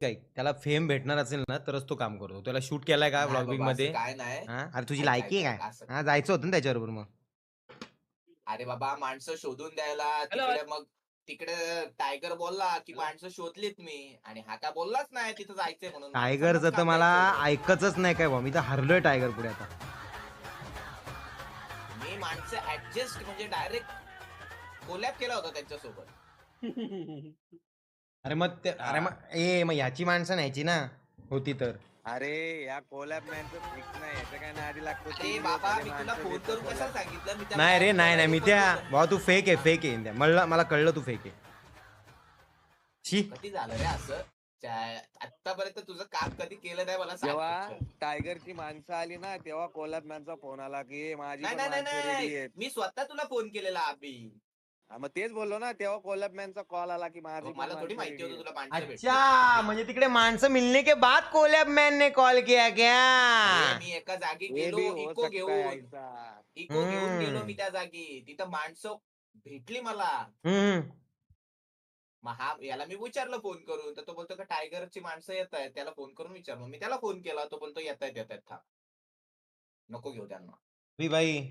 काय त्याला फेम भेटणार असेल ना तरच तो काम करतो. त्याला शूट केलाय का नाही व्लॉगिंग बाबा असं मध्ये? काय नाही. हां, अरे तुझी ऐक, लायकी ऐक, आहे ऐक काय? असं हां, जायचं होतं ना त्याच्याबरोबर मग. अरे बाबा माणसं शोधून द्यायला तिकडे मग तिकडे टायगर बोलला की माणसं शोधलीत मी आणि हा काय बोललाच नाही तिथं जायचंय म्हणून माणसांनाच टायगरचं तर काम मला द्यायचं होतं. ऐकतच नाही काय बुवा. मी तर हरलोय टायगर पुढे आता. मी माणसं ऍडजस्ट म्हणजे डायरेक्ट कोलॅब केला होता त्यांच्यासोबत. अरे हा. मग मग ह्याची माणसं न्यायची ना होती तर. अरे या कोलॅब मॅनचं फिक्स नाही, याचं काय नादी लागतो. अरे 3 बाबा दिवसाचे मी तुला माणसं फोन देतो करून कोलॅब. कशाला सांगितलं मी त्याला नाही रे, डायरेक्ट नाही मी हे पण त्या बोललो. भावा तू फेक आहे, हा, फेक आहे इंडिया. मला कळलं तू फेक आहे. शी. कधी झालं रे असं? आतापर्यंत तुझं काम कधी केलं नाही मला सांग फक्त. जेव्हा टायगरची माणसं आली ना तेव्हा कोलॅब मॅनचा फोन आला की माझी नाही पण नाही नाही माणसं नाही रेडी आहेत. मी स्वतः तुला फोन केलेला अभि. मग तेच बोललो ना, तेव्हा कोलॅब मॅनचा कॉल आला की माझी पण मला थोडी माणसं माहिती रेडी होतं आहेत. तुला माणसं भेटलीत. अच्छा, म्हणजे तिकडे माणसं मिलने के बाद कोलॅब मॅन ने कॉल किया क्या? अरे मी एका जागी ये गेलो भी हो इको सकता है घेऊन. ऐसा. इको घेऊन गेलो हम्म. मी त्या जागी तिथं माणसं भेटली मला. हम्म. मग हा याला मी विचारलं फोन करून तर तो बोलतो का टायगरची माणसं येत आहेत त्याला फोन करून विचार. मग मी त्याला फोन केला तो बोलतो येत आहेत थांब नको घेऊ त्यांना. भाई